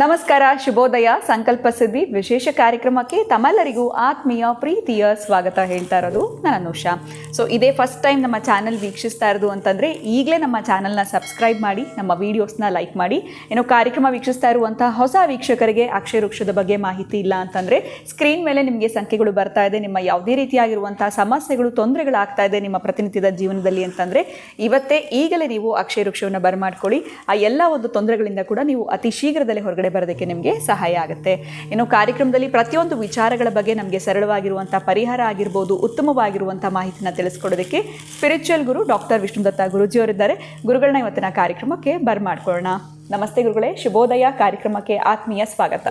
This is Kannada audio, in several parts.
ನಮಸ್ಕಾರ, ಶುಭೋದಯ. ಸಂಕಲ್ಪ ಸಿದ್ಧಿ ವಿಶೇಷ ಕಾರ್ಯಕ್ರಮಕ್ಕೆ ತಮ್ಮೆಲ್ಲರಿಗೂ ಆತ್ಮೀಯ ಪ್ರೀತಿಯ ಸ್ವಾಗತ ಹೇಳ್ತಾ ಇರೋದು ನಾನು ಅನುಷಾ. ಸೊ ಇದೇ ಫಸ್ಟ್ ಟೈಮ್ ನಮ್ಮ ಚಾನಲ್ ವೀಕ್ಷಿಸ್ತಾ ಇರೋದು ಅಂತಂದರೆ ಈಗಲೇ ನಮ್ಮ ಚಾನಲ್ನ ಸಬ್ಸ್ಕ್ರೈಬ್ ಮಾಡಿ, ನಮ್ಮ ವೀಡಿಯೋಸ್ನ ಲೈಕ್ ಮಾಡಿ. ಏನೋ ಕಾರ್ಯಕ್ರಮ ವೀಕ್ಷಿಸ್ತಾ ಇರುವಂಥ ಹೊಸ ವೀಕ್ಷಕರಿಗೆ ಅಕ್ಷಯ ವೃಕ್ಷದ ಬಗ್ಗೆ ಮಾಹಿತಿ ಇಲ್ಲ ಅಂತಂದರೆ ಸ್ಕ್ರೀನ್ ಮೇಲೆ ನಿಮಗೆ ಸಂಖ್ಯೆಗಳು ಬರ್ತಾ ಇದೆ. ನಿಮ್ಮ ಯಾವುದೇ ರೀತಿಯಾಗಿರುವಂಥ ಸಮಸ್ಯೆಗಳು, ತೊಂದರೆಗಳಾಗ್ತಾ ಇದೆ ನಿಮ್ಮ ಪ್ರತಿನಿತ್ಯದ ಜೀವನದಲ್ಲಿ ಅಂತಂದರೆ ಇವತ್ತೇ ಈಗಲೇ ನೀವು ಅಕ್ಷಯ ವೃಕ್ಷವನ್ನು ಬರಮಾಡ್ಕೊಳ್ಳಿ. ಆ ಎಲ್ಲ ಒಂದು ತೊಂದರೆಗಳಿಂದ ಕೂಡ ನೀವು ಅತಿ ಶೀಘ್ರದಲ್ಲೇ ಹೊರಗಡೆ ಬರೋದಕ್ಕೆ ನಿಮಗೆ ಸಹಾಯ ಆಗುತ್ತೆ. ಇನ್ನು ಕಾರ್ಯಕ್ರಮದಲ್ಲಿ ಪ್ರತಿಯೊಂದು ವಿಚಾರಗಳ ಬಗ್ಗೆ ನಮಗೆ ಸರಳವಾಗಿರುವಂಥ ಪರಿಹಾರ ಆಗಿರ್ಬೋದು, ಉತ್ತಮವಾಗಿರುವಂಥ ಮಾಹಿತಿನ ತಿಳಿಸ್ಕೊಡೋದಕ್ಕೆ ಸ್ಪಿರಿಚುವಲ್ ಗುರು ಡಾಕ್ಟರ್ ವಿಷ್ಣುದತ್ತ ಗುರುಜಿಯವರಿದ್ದಾರೆ. ಗುರುಗಳನ್ನ ಇವತ್ತಿನ ಕಾರ್ಯಕ್ರಮಕ್ಕೆ ಬರ್ಮಾಡ್ಕೊಳ್ಳೋಣ. ನಮಸ್ತೆ ಗುರುಗಳೇ, ಶುಭೋದಯ. ಕಾರ್ಯಕ್ರಮಕ್ಕೆ ಆತ್ಮೀಯ ಸ್ವಾಗತ.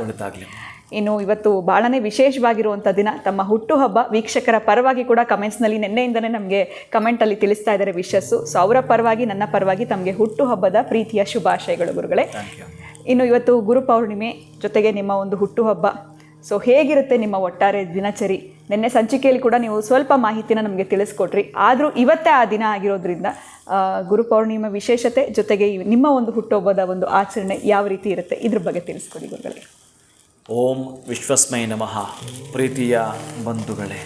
ಇನ್ನು ಇವತ್ತು ಬಹಳನೇ ವಿಶೇಷವಾಗಿರುವಂಥ ದಿನ, ತಮ್ಮ ಹುಟ್ಟುಹಬ್ಬ. ವೀಕ್ಷಕರ ಪರವಾಗಿ ಕೂಡ ಕಮೆಂಟ್ಸ್ನಲ್ಲಿ ನಿನ್ನೆಯಿಂದನೇ ನಮಗೆ ಕಮೆಂಟಲ್ಲಿ ತಿಳಿಸ್ತಾ ಇದ್ದಾರೆ ವಿಶಸ್ಸು. ಸೊ ಅವರ ಪರವಾಗಿ, ನನ್ನ ಪರವಾಗಿ ತಮಗೆ ಹುಟ್ಟುಹಬ್ಬದ ಪ್ರೀತಿಯ ಶುಭಾಶಯಗಳು ಗುರುಗಳೇ. ಇನ್ನು ಇವತ್ತು ಗುರು ಪೌರ್ಣಿಮೆ ಜೊತೆಗೆ ನಿಮ್ಮ ಒಂದು ಹುಟ್ಟುಹಬ್ಬ. ಸೊ ಹೇಗಿರುತ್ತೆ ನಿಮ್ಮ ಒಟ್ಟಾರೆ ದಿನಚರಿ? ನಿನ್ನೆ ಸಂಚಿಕೆಯಲ್ಲಿ ಕೂಡ ನೀವು ಸ್ವಲ್ಪ ಮಾಹಿತಿನ ನಮಗೆ ತಿಳಿಸ್ಕೊಟ್ರಿ. ಆದರೂ ಇವತ್ತೇ ಆ ದಿನ ಆಗಿರೋದ್ರಿಂದ ಗುರು ಪೌರ್ಣಿಮೆ ವಿಶೇಷತೆ ಜೊತೆಗೆ ನಿಮ್ಮ ಒಂದು ಹುಟ್ಟುಹಬ್ಬದ ಒಂದು ಆಚರಣೆ ಯಾವ ರೀತಿ ಇರುತ್ತೆ, ಇದ್ರ ಬಗ್ಗೆ ತಿಳಿಸ್ಕೊಡಿ ಗುರುಗಳೇ. ಓಂ ವಿಶ್ವಸ್ಮೈ ನಮಃ. ಪ್ರೀತಿಯ ಬಂಧುಗಳೇ,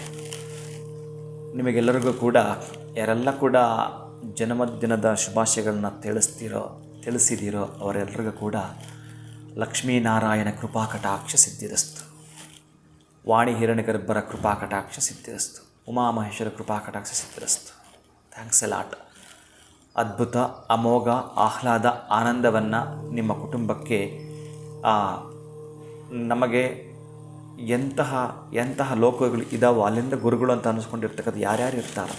ನಿಮಗೆಲ್ಲರಿಗೂ ಕೂಡ ಯಾರೆಲ್ಲ ಕೂಡ ಜನ್ಮದಿನದ ಶುಭಾಶಯಗಳನ್ನ ತಿಳಿಸಿದಿರೋ ಅವರೆಲ್ಲರಿಗೂ ಕೂಡ ಲಕ್ಷ್ಮೀನಾರಾಯಣ ಕೃಪಾಕಟಾಕ್ಷ ಸಿದ್ಧಿರಸ್ತು. ವಾಣಿ ಹಿರಣ್ಯಗರ್ಭರ ಕೃಪಾಕಟಾಕ್ಷ ಸಿದ್ಧಿರಸ್ತು. ಉಮಾಮಹೇಶ್ವರ ಕೃಪಾಕಟಾಕ್ಷ ಸಿದ್ಧಿರಸ್ತು. Thanks a lot. ಅದ್ಭುತ, ಅಮೋಘ, ಆಹ್ಲಾದ, ಆನಂದವನ್ನು ನಿಮ್ಮ ಕುಟುಂಬಕ್ಕೆ ನಮಗೆ ಎಂತಹ ಲೋಕಗಳು ಇದಾವೋ ಅಲ್ಲಿಂದ ಗುರುಗಳು ಅಂತ ಅನ್ನಿಸ್ಕೊಂಡಿರ್ತಕ್ಕಂಥ ಯಾರ್ಯಾರು ಇರ್ತಾರೋ,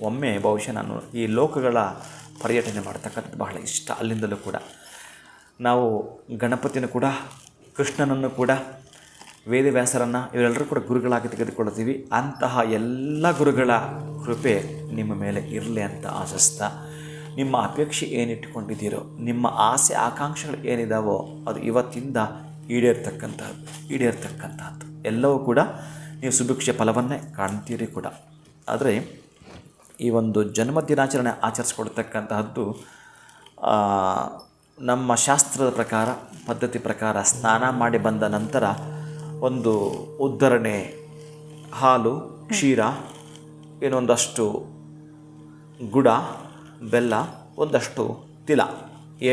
ಒಮ್ಮೆ ಬಹುಶಃ ನಾನು ಈ ಲೋಕಗಳ ಪರ್ಯಟನೆ ಮಾಡ್ತಕ್ಕಂಥದ್ದು ಬಹಳ ಇಷ್ಟ. ಅಲ್ಲಿಂದಲೂ ಕೂಡ ನಾವು ಗಣಪತಿನೂ ಕೂಡ, ಕೃಷ್ಣನನ್ನು ಕೂಡ, ವೇದವ್ಯಾಸರನ್ನು ಇವರೆಲ್ಲರೂ ಕೂಡ ಗುರುಗಳಾಗಿ ತೆಗೆದುಕೊಳ್ಳುತ್ತೀವಿ. ಅಂತಹ ಎಲ್ಲ ಗುರುಗಳ ಕೃಪೆ ನಿಮ್ಮ ಮೇಲೆ ಇರಲಿ ಅಂತ ಆಶಿಸ್ತಾ, ನಿಮ್ಮ ಅಪೇಕ್ಷೆ ಏನಿಟ್ಟುಕೊಂಡಿದ್ದೀರೋ, ನಿಮ್ಮ ಆಸೆ ಆಕಾಂಕ್ಷೆಗಳು ಏನಿದಾವೋ ಅದು ಇವತ್ತಿಂದ ಈಡೇರ್ತಕ್ಕಂಥದ್ದು ಎಲ್ಲವೂ ಕೂಡ ನೀವು ಸುಭಿಕ್ಷೆ ಫಲವನ್ನೇ ಕಾಣ್ತೀರಿ ಕೂಡ. ಆದರೆ ಈ ಒಂದು ಜನ್ಮದಿನಾಚರಣೆ ಆಚರಿಸ್ಕೊಳ್ತಕ್ಕಂತಹದ್ದು ನಮ್ಮ ಶಾಸ್ತ್ರದ ಪ್ರಕಾರ, ಪದ್ಧತಿ ಪ್ರಕಾರ ಸ್ನಾನ ಮಾಡಿ ಬಂದ ನಂತರ ಒಂದು ಉದ್ಧರಣೆ, ಹಾಲು, ಕ್ಷೀರ, ಏನೊಂದಷ್ಟು ಗುಡ, ಬೆಲ್ಲ, ಒಂದಷ್ಟು ತಿಲ,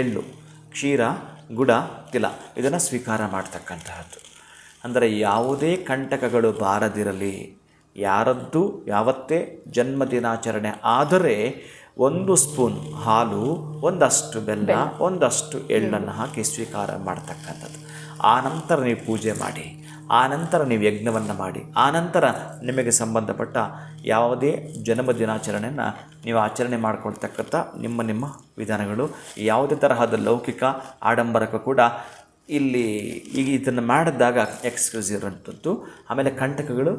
ಎಳ್ಳು, ಕ್ಷೀರ, ಗುಡ, ತಿಲ ಇದನ್ನು ಸ್ವೀಕಾರ ಮಾಡ್ತಕ್ಕಂತಹದ್ದು. ಅಂದರೆ ಯಾವುದೇ ಕಂಟಕಗಳು ಬಾರದಿರಲಿ, ಯಾರದ್ದು ಯಾವತ್ತೇ ಜನ್ಮದಿನಾಚರಣೆ ಆದರೆ 1 ಸ್ಪೂನ್ ಹಾಲು, ಒಂದಷ್ಟು ಬೆಲ್ಲ, ಒಂದಷ್ಟು ಎಳ್ಳನ್ನು ಹಾಕಿ ಸ್ವೀಕಾರ ಮಾಡ್ತಕ್ಕಂಥದ್ದು. ಆನಂತರ ನೀವು ಪೂಜೆ ಮಾಡಿ, ಆನಂತರ ನೀವು ಯಜ್ಞವನ್ನು ಮಾಡಿ, ಆನಂತರ ನಿಮಗೆ ಸಂಬಂಧಪಟ್ಟ ಯಾವುದೇ ಜನ್ಮದಿನಾಚರಣೆಯನ್ನು ನೀವು ಆಚರಣೆ ಮಾಡಿಕೊಳ್ತಕ್ಕಂಥ ನಿಮ್ಮ ವಿಧಾನಗಳು. ಯಾವುದೇ ತರಹದ ಲೌಕಿಕ ಆಡಂಬರಕ್ಕೂ ಕೂಡ ಇಲ್ಲಿ ಈಗ ಇದನ್ನು ಮಾಡಿದಾಗ ಎಕ್ಸ್ಕ್ಯೂಸ್ ಇರುವಂಥದ್ದು, ಆಮೇಲೆ ಕಂಟಕಗಳು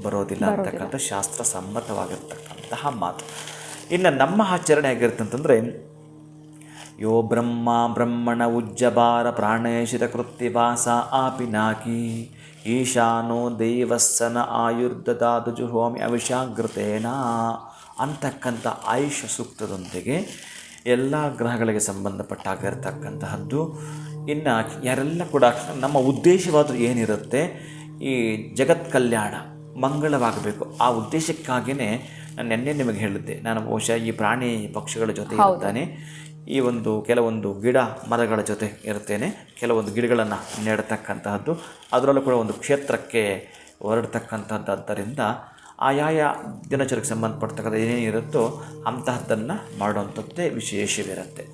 ಬರೋದಿಲ್ಲ ಅಂತಕ್ಕಂಥ ಶಾಸ್ತ್ರ ಸಮ್ಮತವಾಗಿರ್ತಕ್ಕಂತಹ ಮಾತು. ಇನ್ನು ನಮ್ಮ ಆಚರಣೆ ಆಗಿರುತ್ತಂತಂದರೆ, ಯೋ ಬ್ರಹ್ಮಣ ಉಜ್ಜಬಾರ ಪ್ರಾಣೇಶಿತ ಕೃತ್ಯವಾಸ ಆಪಿನಾಕಿ ಈಶಾನೋ ದೇವಸ್ಸನ ಆಯುರ್ದದಾದು ಜುಹೋಮಿ ಅವಿಷಾಗ್ರತೇನ ಅಂತಕ್ಕಂಥ ಆಯುಷ ಸೂಕ್ತದೊಂದಿಗೆ ಎಲ್ಲ ಗ್ರಹಗಳಿಗೆ ಸಂಬಂಧಪಟ್ಟಾಗಿರ್ತಕ್ಕಂತಹದ್ದು. ಇನ್ನು ಯಾರೆಲ್ಲ ಕೂಡ ನಮ್ಮ ಉದ್ದೇಶವಾದರೂ ಏನಿರುತ್ತೆ, ಈ ಜಗತ್ ಕಲ್ಯಾಣ ಮಂಗಳವಾಗಬೇಕು. ಆ ಉದ್ದೇಶಕ್ಕಾಗಿಯೇ ನಾನು ನಿನ್ನೆ ನಿಮಗೆ ಹೇಳಿದ್ದೆ, ನಾನು ಬಹುಶಃ ಈ ಪ್ರಾಣಿ ಪಕ್ಷಿಗಳ ಜೊತೆ ಇರ್ತಾನೆ, ಈ ಒಂದು ಕೆಲವೊಂದು ಗಿಡ ಮರಗಳ ಜೊತೆ ಇರ್ತೇನೆ, ಕೆಲವೊಂದು ಗಿಡಗಳನ್ನು ನೆಡ್ತಕ್ಕಂತಹದ್ದು, ಅದರಲ್ಲೂ ಕೂಡ ಒಂದು ಕ್ಷೇತ್ರಕ್ಕೆ ಹೊರಡ್ತಕ್ಕಂಥದ್ದರಿಂದ ಆಯಾಯ ದಿನಚರಿಗೆ ಸಂಬಂಧಪಡ್ತಕ್ಕಂಥ ಏನೇನಿರುತ್ತೋ ಅಂತಹದ್ದನ್ನು ಮಾಡುವಂಥದ್ದೇ ವಿಶೇಷವಿರುತ್ತೆ.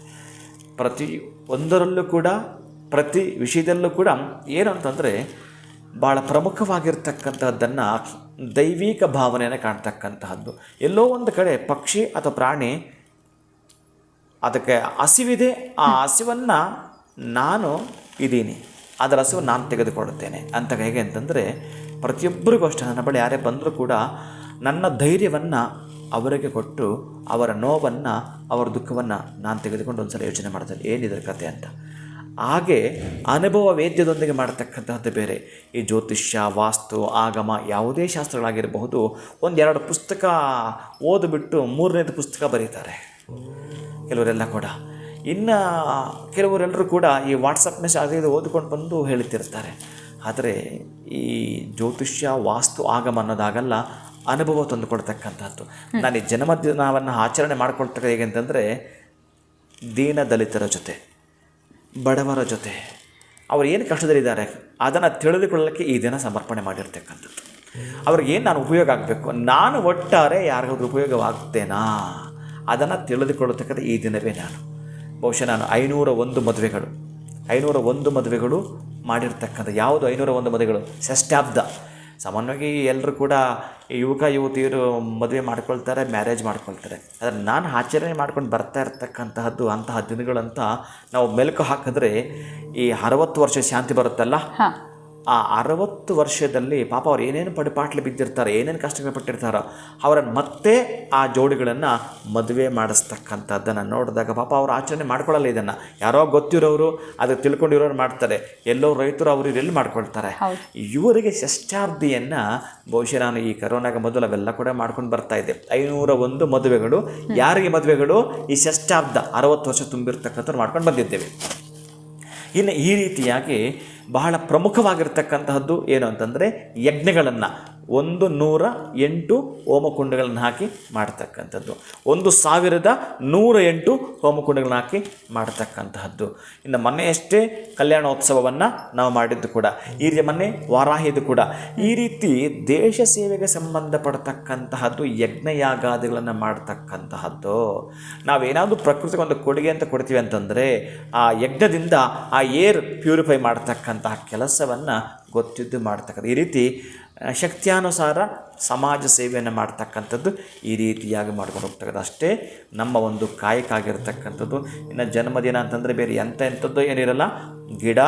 ಪ್ರತಿ ಒಂದರಲ್ಲೂ ಕೂಡ, ಪ್ರತಿ ವಿಷಯದಲ್ಲೂ ಕೂಡ ಏನು ಅಂತಂದರೆ ಭಾಳ ಪ್ರಮುಖವಾಗಿರ್ತಕ್ಕಂಥದ್ದನ್ನು ದೈವಿಕ ಭಾವನೆಯನ್ನು ಕಾಣ್ತಕ್ಕಂತಹದ್ದು. ಎಲ್ಲೋ ಒಂದು ಕಡೆ ಪಕ್ಷಿ ಅಥವಾ ಪ್ರಾಣಿ ಅದಕ್ಕೆ ಹಸಿವಿದೆ, ಆ ಹಸಿವನ್ನು ನಾನು ಇದ್ದೀನಿ, ಅದರ ಹಸಿವನ್ನು ನಾನು ತೆಗೆದುಕೊಳ್ಳುತ್ತೇನೆ ಅಂತ. ಹೇಗೆ ಅಂತಂದರೆ ಪ್ರತಿಯೊಬ್ಬರಿಗೂ ಅಷ್ಟೇ, ನನ್ನ ಬಳಿ ಯಾರೇ ಬಂದರೂ ಕೂಡ ನನ್ನ ಧೈರ್ಯವನ್ನು ಅವರಿಗೆ ಕೊಟ್ಟು ಅವರ ನೋವನ್ನು, ಅವರ ದುಃಖವನ್ನು ನಾನು ತೆಗೆದುಕೊಂಡು ಒಂದು ಸಲ ಯೋಚನೆ ಮಾಡ್ತೇನೆ ಏನಿದೆ ಕತೆ ಅಂತ. ಹಾಗೆ ಅನುಭವ ವೇದ್ಯದೊಂದಿಗೆ ಮಾಡತಕ್ಕಂತಹದ್ದು ಬೇರೆ. ಈ ಜ್ಯೋತಿಷ್ಯ, ವಾಸ್ತು, ಆಗಮ ಯಾವುದೇ ಶಾಸ್ತ್ರಗಳಾಗಿರಬಹುದು, 1-2 ಪುಸ್ತಕ ಓದಿಬಿಟ್ಟು 3ನೇದು ಪುಸ್ತಕ ಬರೀತಾರೆ ಕೆಲವರೆಲ್ಲ ಕೂಡ. ಇನ್ನು ಕೆಲವರೆಲ್ಲರೂ ಕೂಡ ಈ ವಾಟ್ಸಪ್ ಮೆಸೇಜ್ ಅದು ಇದು ಓದ್ಕೊಂಡು ಬಂದು ಹೇಳ್ತಿರ್ತಾರೆ. ಆದರೆ ಈ ಜ್ಯೋತಿಷ್ಯ ವಾಸ್ತು ಆಗಮ ಅನ್ನೋದಾಗಲ್ಲ, ಅನುಭವ ತಂದುಕೊಡ್ತಕ್ಕಂಥದ್ದು. ನಾನು ಈ ಜನ್ಮದಿನವನ್ನು ಆಚರಣೆ ಮಾಡ್ಕೊಳ್ತಕ್ಕ ಹೇಗೆ ಅಂತಂದರೆ, ದೀನ ದಲಿತರ ಜೊತೆ, ಬಡವರ ಜೊತೆ, ಅವ್ರು ಏನು ಕಷ್ಟದಲ್ಲಿದ್ದಾರೆ ಅದನ್ನು ತಿಳಿದುಕೊಳ್ಳೋಕ್ಕೆ ಈ ದಿನ ಸಮರ್ಪಣೆ ಮಾಡಿರ್ತಕ್ಕಂಥದ್ದು. ಅವ್ರಿಗೇನು ನಾನು ಉಪಯೋಗ ಆಗಬೇಕು, ನಾನು ಒಟ್ಟಾರೆ ಯಾರಿಗಾದ್ರೂ ಉಪಯೋಗವಾಗ್ತೇನಾ ಅದನ್ನು ತಿಳಿದುಕೊಳ್ಳತಕ್ಕಂಥ ಈ ದಿನವೇ ನಾನು. ಬಹುಶಃ ನಾನು 501 ಮದುವೆಗಳು ಮಾಡಿರ್ತಕ್ಕಂಥ. ಯಾವುದು 501 ಮದುವೆಗಳು? ಷಷ್ಠಾಬ್ದ. ಸಾಮಾನ್ಯವಾಗಿ ಎಲ್ಲರೂ ಕೂಡ ಯುವಕ ಯುವತಿಯರು ಮದುವೆ ಮಾಡ್ಕೊಳ್ತಾರೆ, ಮ್ಯಾರೇಜ್ ಮಾಡ್ಕೊಳ್ತಾರೆ. ಆದರೆ ನಾನು ಆಚರಣೆ ಮಾಡ್ಕೊಂಡು ಬರ್ತಾ ಇರ್ತಕ್ಕಂತಹದ್ದು ಅಂತಹ ದಿನಗಳಂತ ನಾವು ಮೆಲುಕು ಹಾಕಿದ್ರೆ ಈ 60 ವರ್ಷ ಶಾಂತಿ ಬರುತ್ತಲ್ಲ, ಆ 60 ವರ್ಷದಲ್ಲಿ ಪಾಪ ಅವ್ರು ಏನೇನು ಪಡಿಪಾಟ್ಲಿ ಬಿದ್ದಿರ್ತಾರೆ, ಏನೇನು ಕಷ್ಟಗಳು ಪಟ್ಟಿರ್ತಾರೋ ಅವರನ್ನು ಮತ್ತೆ ಆ ಜೋಡಿಗಳನ್ನು ಮದುವೆ ಮಾಡಿಸ್ತಕ್ಕಂಥದ್ದನ್ನು ನೋಡಿದಾಗ ಪಾಪ ಅವ್ರು ಆಚರಣೆ ಮಾಡ್ಕೊಳ್ಳಲ್ಲ. ಇದನ್ನು ಯಾರೋ ಗೊತ್ತಿರೋರು, ಅದಕ್ಕೆ ತಿಳ್ಕೊಂಡಿರೋರು ಮಾಡ್ತಾರೆ. ಎಲ್ಲೋ ರೈತರು ಅವರು ಎಲ್ಲಿ ಮಾಡ್ಕೊಳ್ತಾರೆ. ಇವರಿಗೆ ಷಷ್ಠಾಬ್ದಿಯನ್ನು ಬಹುಶಃ ನಾನು ಈ ಕರೋನಾಗ ಮೊದಲು ಅವೆಲ್ಲ ಕೂಡ ಮಾಡ್ಕೊಂಡು ಬರ್ತಾ ಇದ್ದೆ. 501 ಮದುವೆಗಳು. ಯಾರಿಗೆ ಮದುವೆಗಳು? ಈ ಷಷ್ಠಾಬ್ದ 60 ವರ್ಷ ತುಂಬಿರ್ತಕ್ಕಂಥವ್ರು ಮಾಡ್ಕೊಂಡು ಬಂದಿದ್ದೇವೆ. ಇನ್ನು ಈ ರೀತಿಯಾಗಿ ಬಹಳ ಪ್ರಮುಖವಾಗಿರ್ತಕ್ಕಂತಹದ್ದು ಏನು ಅಂತಂದರೆ ಯಜ್ಞಗಳನ್ನು 108 ಹೋಮಕುಂಡಗಳನ್ನು ಹಾಕಿ ಮಾಡ್ತಕ್ಕಂಥದ್ದು, 1108 ಹೋಮಕುಂಡಗಳನ್ನು ಹಾಕಿ ಮಾಡ್ತಕ್ಕಂತಹದ್ದು. ಇನ್ನು ಮೊನ್ನೆಯಷ್ಟೇ ಕಲ್ಯಾಣೋತ್ಸವವನ್ನು ನಾವು ಮಾಡಿದ್ದು ಕೂಡ, ಈ ರೀತಿ ಮೊನ್ನೆ ವಾರಾಹಿದು ಕೂಡ. ಈ ರೀತಿ ದೇಶ ಸೇವೆಗೆ ಸಂಬಂಧಪಡ್ತಕ್ಕಂತಹದ್ದು ಯಜ್ಞಯಾಗಾದಿಗಳನ್ನು ಮಾಡ್ತಕ್ಕಂತಹದ್ದು. ನಾವೇನಾದರೂ ಪ್ರಕೃತಿಗೆ ಒಂದು ಕೊಡುಗೆ ಅಂತ ಕೊಡ್ತೀವಿ ಅಂತಂದರೆ ಆ ಯಜ್ಞದಿಂದ ಆ ಏರ್ ಪ್ಯೂರಿಫೈ ಮಾಡ್ತಕ್ಕಂತಹ ಕೆಲಸವನ್ನು ಗೊತ್ತಿದ್ದು ಮಾಡ್ತಕ್ಕಂಥ. ಈ ರೀತಿ ಶಕ್ತಿಯಾನುಸಾರ ಸಮಾಜ ಸೇವೆಯನ್ನು ಮಾಡ್ತಕ್ಕಂಥದ್ದು ಈ ರೀತಿಯಾಗಿ ಮಾಡ್ಕೊಂಡು ಹೋಗ್ತಕ್ಕಂಥ ಅಷ್ಟೇ ನಮ್ಮ ಒಂದು ಕಾಯಕ ಆಗಿರ್ತಕ್ಕಂಥದ್ದು. ಇನ್ನು ಜನ್ಮದಿನ ಅಂತಂದರೆ ಬೇರೆ ಎಂಥದ್ದು ಏನಿರಲ್ಲ, ಗಿಡ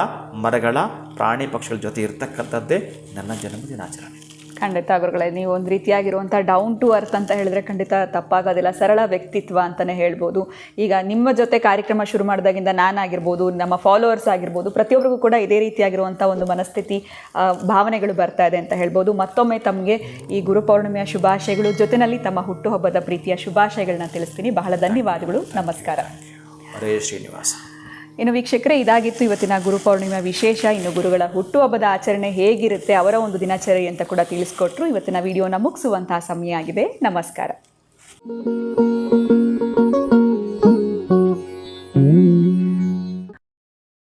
ಮರಗಳ ಪ್ರಾಣಿ ಪಕ್ಷಿಗಳ ಜೊತೆ ಇರ್ತಕ್ಕಂಥದ್ದೇ ನನ್ನ ಜನ್ಮದಿನಾಚರಣೆ. ಖಂಡಿತ ಗುರುಗಳೇ, ನೀವು ಒಂದು ರೀತಿಯಾಗಿರುವಂಥ ಡೌನ್ ಟು ಅರ್ತ್ ಅಂತ ಹೇಳಿದ್ರೆ ಖಂಡಿತ ತಪ್ಪಾಗೋದಿಲ್ಲ. ಸರಳ ವ್ಯಕ್ತಿತ್ವ ಅಂತಲೇ ಹೇಳ್ಬೋದು. ಈಗ ನಿಮ್ಮ ಜೊತೆ ಕಾರ್ಯಕ್ರಮ ಶುರು ಮಾಡಿದಾಗಿಂದ ನಾನಾಗಿರ್ಬೋದು, ನಮ್ಮ ಫಾಲೋವರ್ಸ್ ಆಗಿರ್ಬೋದು, ಪ್ರತಿಯೊಬ್ಬರಿಗೂ ಕೂಡ ಇದೇ ರೀತಿಯಾಗಿರುವಂಥ ಒಂದು ಮನಸ್ಥಿತಿ, ಭಾವನೆಗಳು ಬರ್ತಾ ಇದೆ ಅಂತ ಹೇಳ್ಬೋದು. ಮತ್ತೊಮ್ಮೆ ತಮಗೆ ಈ ಗುರುಪೌರ್ಣಿಮೆಯ ಶುಭಾಶಯಗಳು, ಜೊತೆಯಲ್ಲಿ ತಮ್ಮ ಹುಟ್ಟುಹಬ್ಬದ ಪ್ರೀತಿಯ ಶುಭಾಶಯಗಳನ್ನ ತಿಳಿಸ್ತೀನಿ. ಬಹಳ ಧನ್ಯವಾದಗಳು. ನಮಸ್ಕಾರ. ಹರೇ ಶ್ರೀನಿವಾಸ. ಇನ್ನು ವೀಕ್ಷಕರೇ, ಇದಾಗಿತ್ತು ಇವತ್ತಿನ ಗುರುಪೌರ್ಣಿಮೆ ವಿಶೇಷ. ಇನ್ನು ಗುರುಗಳ ಹುಟ್ಟುಹಬ್ಬದ ಆಚರಣೆ ಹೇಗಿರುತ್ತೆ, ಅವರ ಒಂದು ದಿನಚರಿ ಅಂತ ಕೂಡ ತಿಳಿಸ್ಕೊಟ್ರು. ಇವತ್ತಿನ ವಿಡಿಯೋನ ಮುಗಿಸುವಂತಹ ಸಮಯ ಆಗಿದೆ. ನಮಸ್ಕಾರ.